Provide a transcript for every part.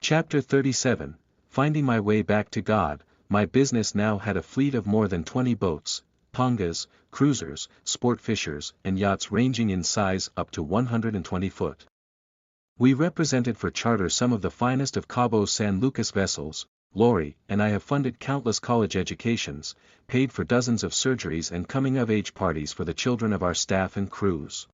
Chapter 37, Finding My Way Back to God. My business now had a fleet of more than 20 boats, tongas, cruisers, sport fishers, and yachts ranging in size up to 120 foot. We represented for charter some of the finest of Cabo San Lucas vessels. Lori and I have funded countless college educations, paid for dozens of surgeries and coming-of-age parties for the children of our staff and crews.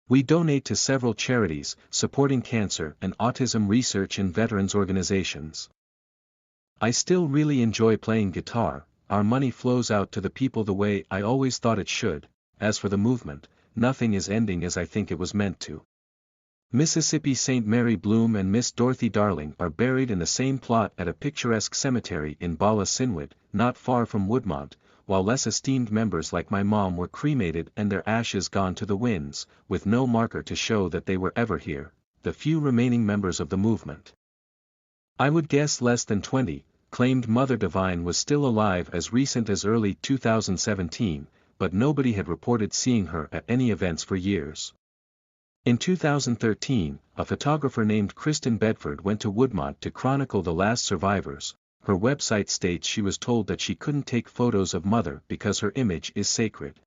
We donate to several charities, supporting cancer and autism research and veterans organizations. I still really enjoy playing guitar. Our money flows out to the people the way I always thought it should. As for the movement, nothing is ending as I think it was meant to. Mississippi St. Mary Bloom and Miss Dorothy Darling are buried in the same plot at a picturesque cemetery in Bala Sinwid, not far from Woodmont, while less esteemed members like my mom were cremated and their ashes gone to the winds, with no marker to show that they were ever here, the few remaining members of the movement. I would guess less than 20, claimed Mother Divine was still alive as recent as early 2017, but nobody had reported seeing her at any events for years. In 2013, a photographer named Kristen Bedford went to Woodmont to chronicle the last survivors. Her website states she was told that she couldn't take photos of Mother because her image is sacred.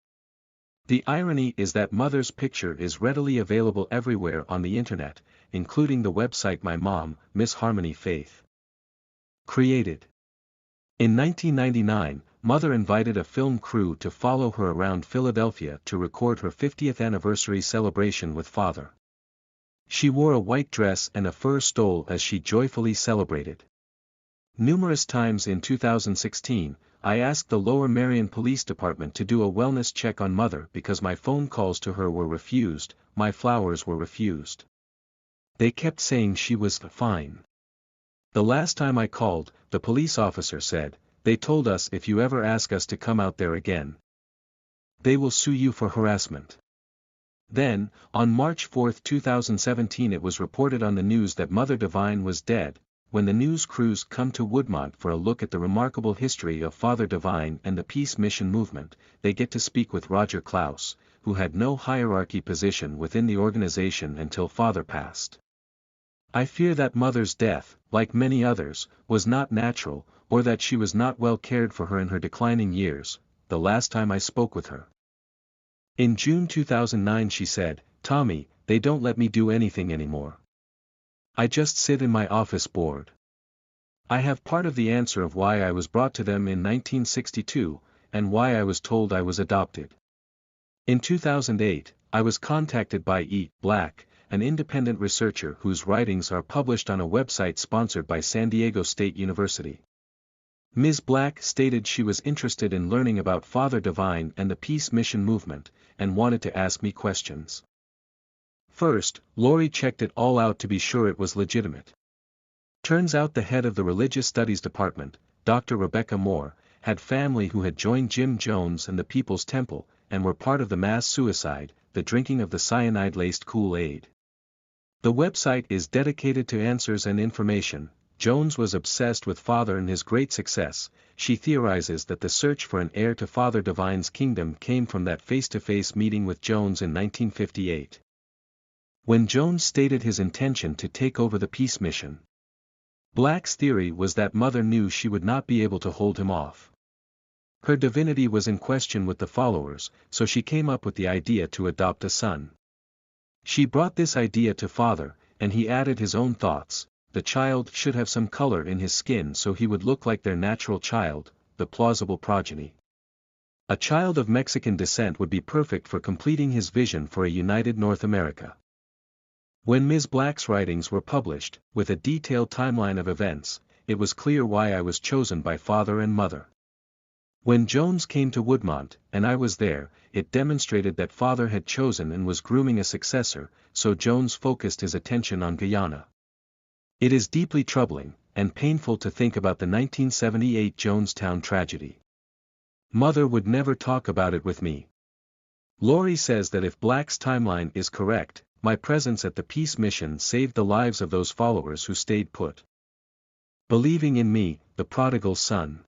The irony is that Mother's picture is readily available everywhere on the internet, including the website my mom, Miss Harmony Faith, created. In 1999, Mother invited a film crew to follow her around Philadelphia to record her 50th anniversary celebration with Father. She wore a white dress and a fur stole as she joyfully celebrated. Numerous times in 2016, I asked the Lower Merion Police Department to do a wellness check on Mother because my phone calls to her were refused, my flowers were refused. They kept saying she was fine. The last time I called, the police officer said, "They told us if you ever ask us to come out there again, they will sue you for harassment." Then, on March 4, 2017 it was reported on the news that Mother Divine was dead. When the news crews come to Woodmont for a look at the remarkable history of Father Divine and the Peace Mission movement, they get to speak with Roger Klaus, who had no hierarchy position within the organization until Father passed. I fear that Mother's death, like many others, was not natural, or that she was not well cared for in her declining years, the last time I spoke with her. In June 2009 she said, "Tommy, they don't let me do anything anymore. I just sit in my office bored." I have part of the answer of why I was brought to them in 1962, and why I was told I was adopted. In 2008, I was contacted by E. Black, an independent researcher whose writings are published on a website sponsored by San Diego State University. Ms. Black stated she was interested in learning about Father Divine and the Peace Mission movement, and wanted to ask me questions. First, Lori checked it all out to be sure it was legitimate. Turns out the head of the Religious Studies Department, Dr. Rebecca Moore, had family who had joined Jim Jones and the People's Temple, and were part of the mass suicide, the drinking of the cyanide-laced Kool-Aid. The website is dedicated to answers and information. Jones was obsessed with Father and his great success. She theorizes that the search for an heir to Father Divine's kingdom came from that face-to-face meeting with Jones in 1958. When Jones stated his intention to take over the peace mission. Black's theory was that Mother knew she would not be able to hold him off. Her divinity was in question with the followers, so she came up with the idea to adopt a son. She brought this idea to Father, and he added his own thoughts. The child should have some color in his skin so he would look like their natural child, the plausible progeny. A child of Mexican descent would be perfect for completing his vision for a united North America. When Ms. Black's writings were published, with a detailed timeline of events, it was clear why I was chosen by Father and Mother. When Jones came to Woodmont, and I was there, it demonstrated that Father had chosen and was grooming a successor, so Jones focused his attention on Guyana. It is deeply troubling, and painful to think about the 1978 Jonestown tragedy. Mother would never talk about it with me. Lori says that if Black's timeline is correct, my presence at the Peace Mission saved the lives of those followers who stayed put. Believing in me, the prodigal son.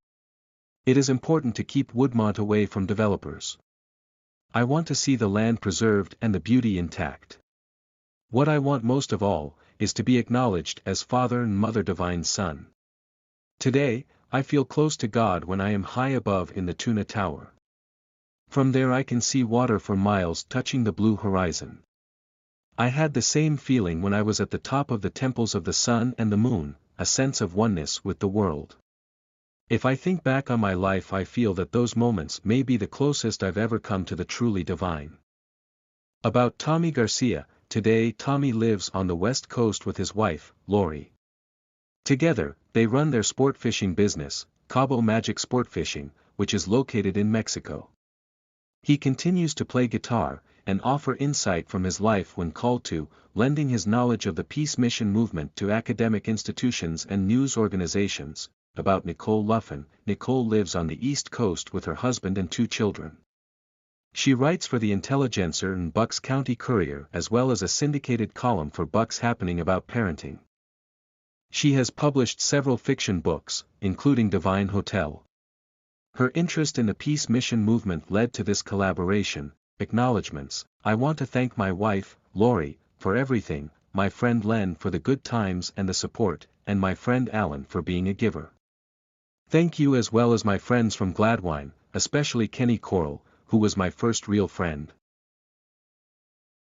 It is important to keep Woodmont away from developers. I want to see the land preserved and the beauty intact. What I want most of all, is to be acknowledged as Father and Mother Divine Son. Today, I feel close to God when I am high above in the Tuna Tower. From there I can see water for miles touching the blue horizon. I had the same feeling when I was at the top of the temples of the sun and the moon, a sense of oneness with the world. If I think back on my life, I feel that those moments may be the closest I've ever come to the truly divine. About Tommy Garcia. Today Tommy lives on the West Coast with his wife, Lori. Together, they run their sport fishing business, Cabo Magic Sport Fishing, which is located in Mexico. He continues to play guitar, and offer insight from his life when called to, lending his knowledge of the peace mission movement to academic institutions and news organizations. About Nicole Luffin. Nicole lives on the East Coast with her husband and 2 children. She writes for the Intelligencer and Bucks County Courier as well as a syndicated column for Bucks Happening about parenting. She has published several fiction books, including Divine Hotel. Her interest in the peace mission movement led to this collaboration. Acknowledgements. I want to thank my wife, Lori, for everything, my friend Len for the good times and the support, and my friend Alan for being a giver. Thank you as well as my friends from Gladwine, especially Kenny Coral, who was my first real friend.